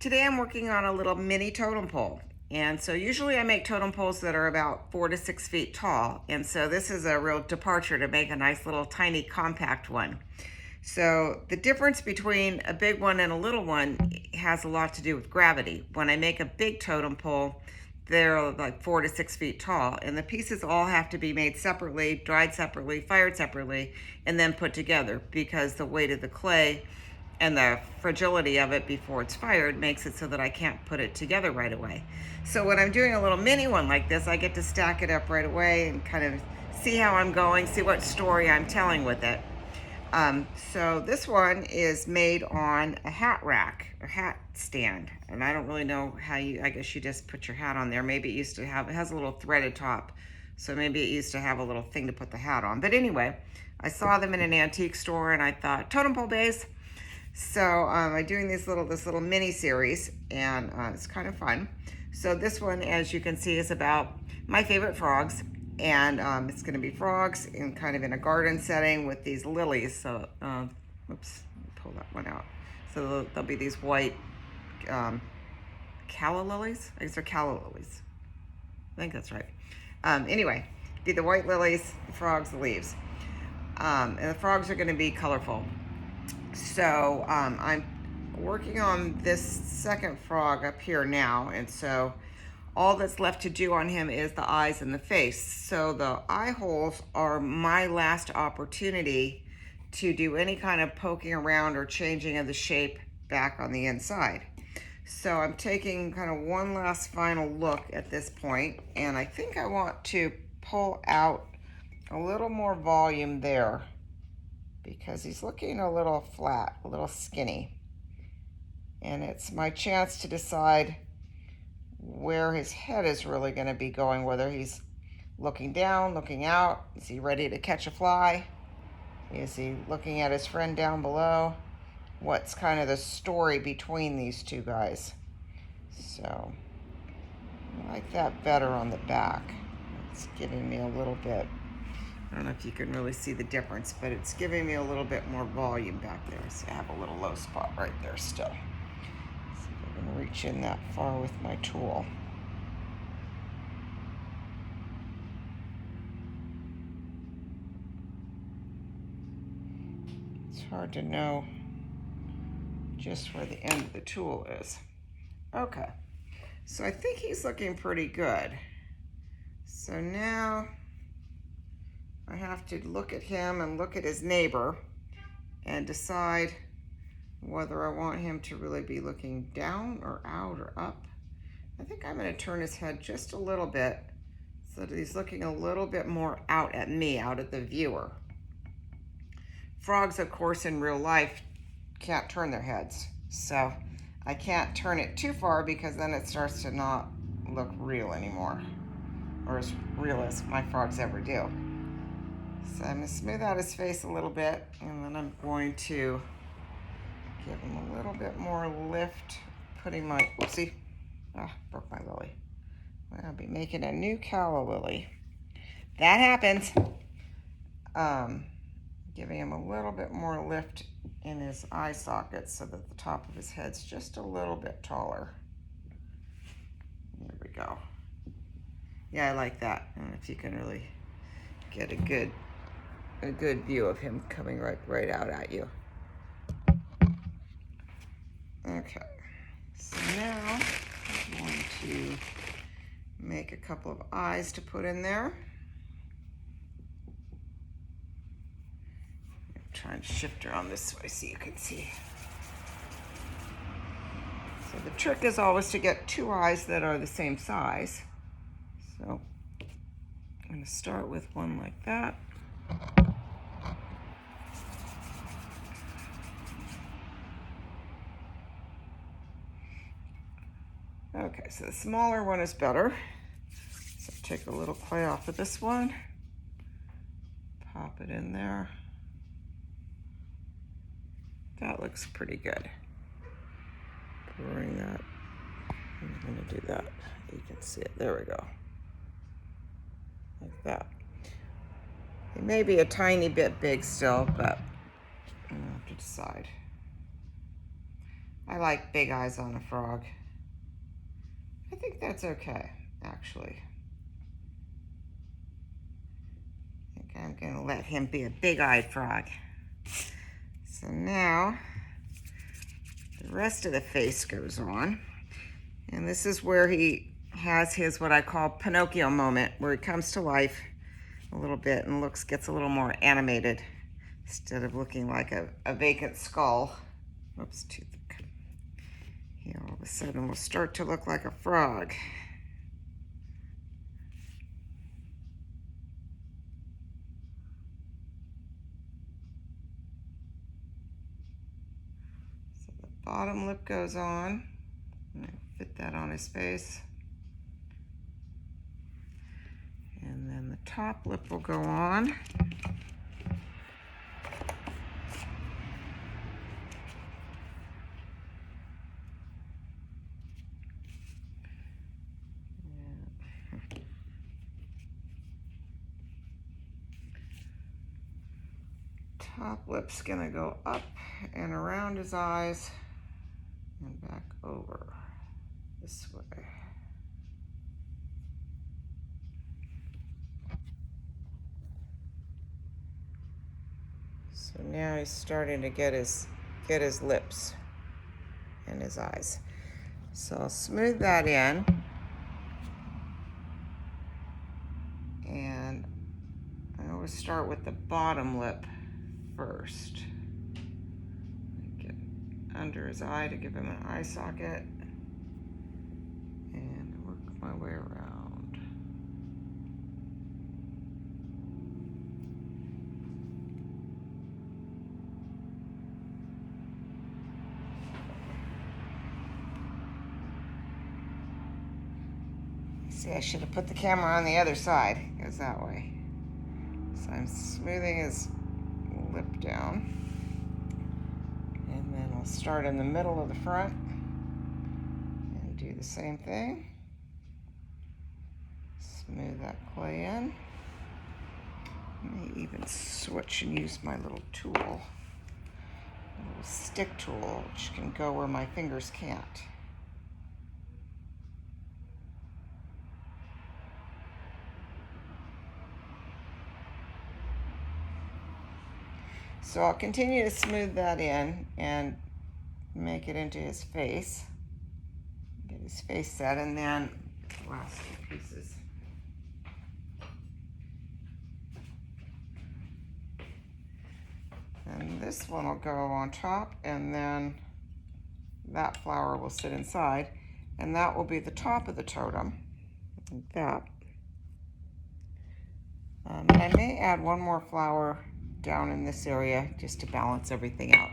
Today I'm working on a little mini totem pole. And so usually I make totem poles that are about 4 to 6 feet tall. And so this is a real departure to make a nice little tiny compact one. So the difference between a big one and a little one has a lot to do with gravity. When I make a big totem pole, they're like 4 to 6 feet tall, and the pieces all have to be made separately, dried separately, fired separately, and then put together because the weight of the clay and the fragility of it before it's fired makes it so that I can't put it together right away. So when I'm doing a little mini one like this, I get to stack it up right away and kind of see how I'm going, see what story I'm telling with it. So this one is made on a hat rack or hat stand, and I don't really know how I guess you just put your hat on there. Maybe it has a little threaded top, so maybe it used to have a little thing to put the hat on. But anyway, I saw them in an antique store and I thought, totem pole base. So I'm doing this little mini series, and it's kind of fun. So this one, as you can see, is about my favorite frogs, and it's going to be frogs in kind of in a garden setting with these lilies. So, oops, pull that one out. So there'll be these white calla lilies. I guess they're calla lilies. I think that's right. Anyway, be the white lilies, the frogs, the leaves, and the frogs are going to be colorful. So I'm working on this second frog up here now, and so all that's left to do on him is the eyes and the face. So the eye holes are my last opportunity to do any kind of poking around or changing of the shape back on the inside. So I'm taking kind of one last final look at this point, and I think I want to pull out a little more volume there, because he's looking a little flat, a little skinny. And it's my chance to decide where his head is really going to be going, whether he's looking down, looking out. Is he ready to catch a fly? Is he looking at his friend down below? What's kind of the story between these two guys? So I like that better on the back. It's giving me a little bit, I don't know if you can really see the difference, but it's giving me a little bit more volume back there. So I have a little low spot right there still. So I'm going to reach in that far with my tool. It's hard to know just where the end of the tool is. Okay, so I think he's looking pretty good. So now I have to look at him and look at his neighbor and decide whether I want him to really be looking down or out or up. I think I'm going to turn his head just a little bit so that he's looking a little bit more out at me, out at the viewer. Frogs, of course, in real life can't turn their heads, so I can't turn it too far because then it starts to not look real anymore, or as real as my frogs ever do. So I'm going to smooth out his face a little bit, and then I'm going to give him a little bit more lift, putting my, whoopsie, broke my lily. I'll be making a new calla lily. That happens. Giving him a little bit more lift in his eye sockets so that the top of his head's just a little bit taller. There we go. Yeah, I like that. And if you can really get a good view of him coming right out at you. Okay, so now I'm going to make a couple of eyes to put in there. I'm trying to shift her on this way so you can see. So the trick is always to get two eyes that are the same size. So I'm going to start with one like that. Okay, so the smaller one is better. So take a little clay off of this one, pop it in there. That looks pretty good. Bring that, I'm gonna do that. You can see it, there we go. Like that. It may be a tiny bit big still, but I'll have to decide. I like big eyes on a frog. I think that's okay, actually. I think I'm gonna let him be a big-eyed frog. So now, the rest of the face goes on. And this is where he has his, what I call Pinocchio moment, where he comes to life a little bit and gets a little more animated instead of looking like a vacant skull. Whoops, too thick. He all of a sudden will start to look like a frog. So the bottom lip goes on. I'm going to fit that on his face. And then the top lip will go on. Top lip's gonna go up and around his eyes and back over this way. So now he's starting to get his lips and his eyes. So I'll smooth that in. And I always start with the bottom lip first. Get under his eye to give him an eye socket. And work my way around. See, I should have put the camera on the other side. It goes that way. So I'm smoothing his lip down. And then I'll start in the middle of the front and do the same thing. Smooth that clay in. I may even switch and use my little tool, a little stick tool, which can go where my fingers can't. So I'll continue to smooth that in and make it into his face. Get his face set, and then the last two pieces. And this one will go on top, and then that flower will sit inside, and that will be the top of the totem, like that. And I may add one more flower down in this area just to balance everything out.